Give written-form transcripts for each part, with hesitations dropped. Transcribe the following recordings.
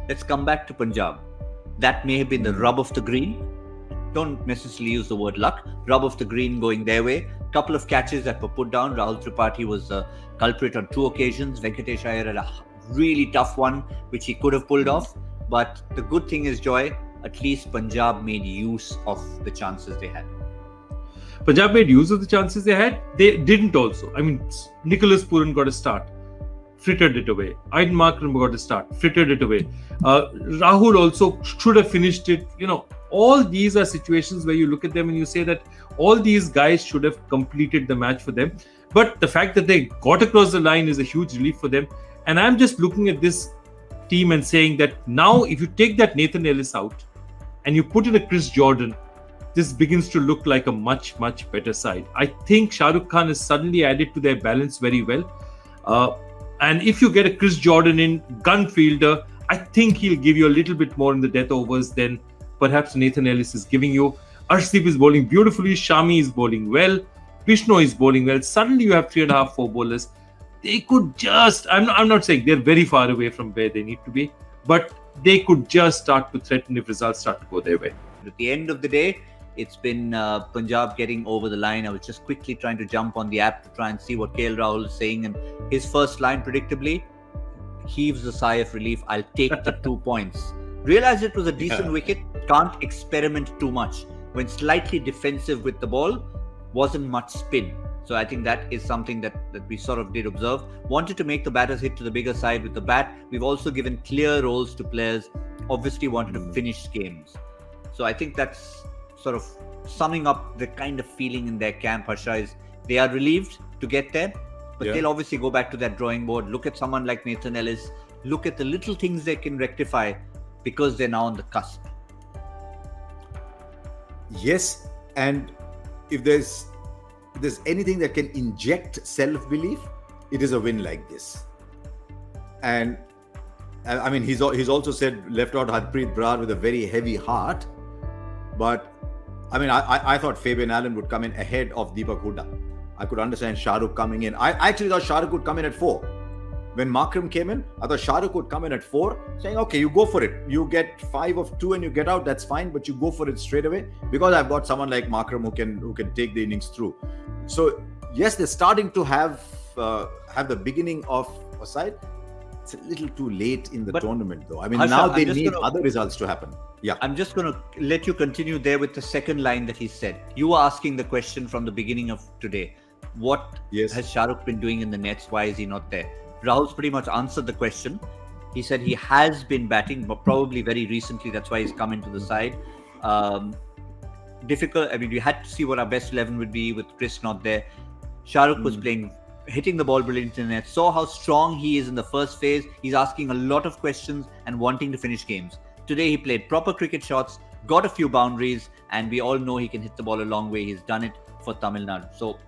let's come back to Punjab. That may have been the rub of the green. Don't necessarily use the word luck. Rub of the green going their way. Couple of catches that were put down. Rahul Tripathi was a culprit on 2 occasions. Venkatesh Iyer had a really tough one, which he could have pulled off. But the good thing is, Joy, at least Punjab made use of the chances they had. Punjab made use of the chances they had. They didn't also. I mean, Nicholas Pooran got a start, frittered it away. Aiden Markram got a start, frittered it away. Rahul also should have finished it. All these are situations where you look at them and you say that all these guys should have completed the match for them. But the fact that they got across the line is a huge relief for them. And I'm just looking at this team and saying that now if you take that Nathan Ellis out and you put in a Chris Jordan, this begins to look like a much, much better side. I think Shah Rukh Khan has suddenly added to their balance very well. And if you get a Chris Jordan in, gun fielder, I think he'll give you a little bit more in the death overs than perhaps Nathan Ellis is giving you. Arshdeep is bowling beautifully. Shami is bowling well. Vishnu is bowling well. Suddenly you have 3.5, 4 bowlers. They could just, I'm not saying they're very far away from where they need to be, but they could just start to threaten if results start to go their way. At the end of the day, it's been Punjab getting over the line. I was just quickly trying to jump on the app to try and see what KL Rahul is saying. And his first line, predictably, heaves a sigh of relief. I'll take the 2 points. Realized it was a decent wicket. Can't experiment too much. When slightly defensive with the ball, wasn't much spin. So I think that is something that we sort of did observe. Wanted to make the batters hit to the bigger side with the bat. We've also given clear roles to players. Obviously wanted to finish games. So I think that's sort of summing up the kind of feeling in their camp, Harsha, is they are relieved to get there, but they'll obviously go back to that drawing board, look at someone like Nathan Ellis, look at the little things they can rectify because they're now on the cusp. Yes, and if there's anything that can inject self-belief, it is a win like this. And I mean, he's also said left out Harpreet Brar with a very heavy heart, but I mean, I thought Fabian Allen would come in ahead of Deepak Hooda. I could understand Shah Rukh coming in. I actually thought Shah Rukh would come in at 4. When Markram came in, I thought Shah Rukh would come in at 4, saying, okay, you go for it. You get 5 of 2 and you get out, that's fine, but you go for it straight away because I've got someone like Markram who can take the innings through. So yes, they're starting to have the beginning of a side. It's a little too late in the tournament, though. I mean, Harsha, now they need other results to happen. Yeah. I'm just going to let you continue there with the second line that he said. You were asking the question from the beginning of today. What has Shah Rukh been doing in the nets? Why is he not there? Rahul's pretty much answered the question. He said he has been batting, but probably very recently. That's why he's come into the side. Difficult. I mean, we had to see what our best 11 would be with Chris not there. Shah Rukh was playing, hitting the ball brilliantly in the net. Saw how strong he is in the first phase. He's asking a lot of questions and wanting to finish games. Today he played proper cricket shots, got a few boundaries, and we all know he can hit the ball a long way. He's done it for Tamil Nadu. So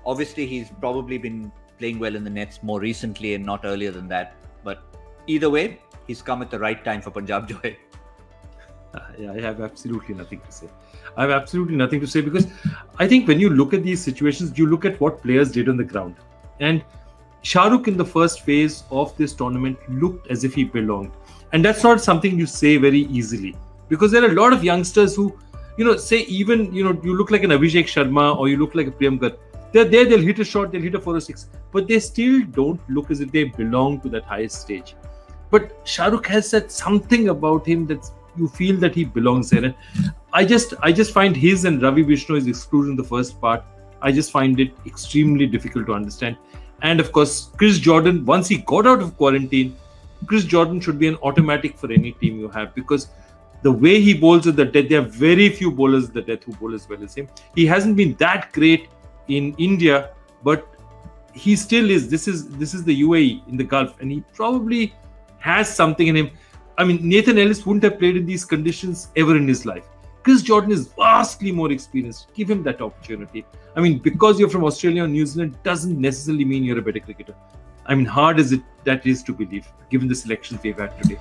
obviously he's probably been playing well in the nets more recently and not earlier than that. But either way, he's come at the right time for Punjab, Joy. Yeah, I have absolutely nothing to say. I have absolutely nothing to say because I think when you look at these situations, you look at what players did on the ground. And Shah Rukh in the first phase of this tournament looked as if he belonged. And that's not something you say very easily because there are a lot of youngsters who, say even, you look like an Abhishek Sharma or you look like a Priyamkar. They're there, they'll hit a shot, they'll hit a 4 or 6, but they still don't look as if they belong to that highest stage. But Shah Rukh has said something about him that you feel that he belongs there. And I just find his and Ravi Vishnu's exclusion in the first part, I just find it extremely difficult to understand. And of course, Chris Jordan, once he got out of quarantine, Chris Jordan should be an automatic for any team you have because the way he bowls at the death, there are very few bowlers at the death who bowl as well as him. He hasn't been that great in India, but he still is. This is the UAE in the Gulf, and he probably has something in him. I mean, Nathan Ellis wouldn't have played in these conditions ever in his life. Chris Jordan is vastly more experienced. Give him that opportunity. I mean, because you're from Australia or New Zealand doesn't necessarily mean you're a better cricketer. I mean, hard as that is to believe, given the selections we've had today.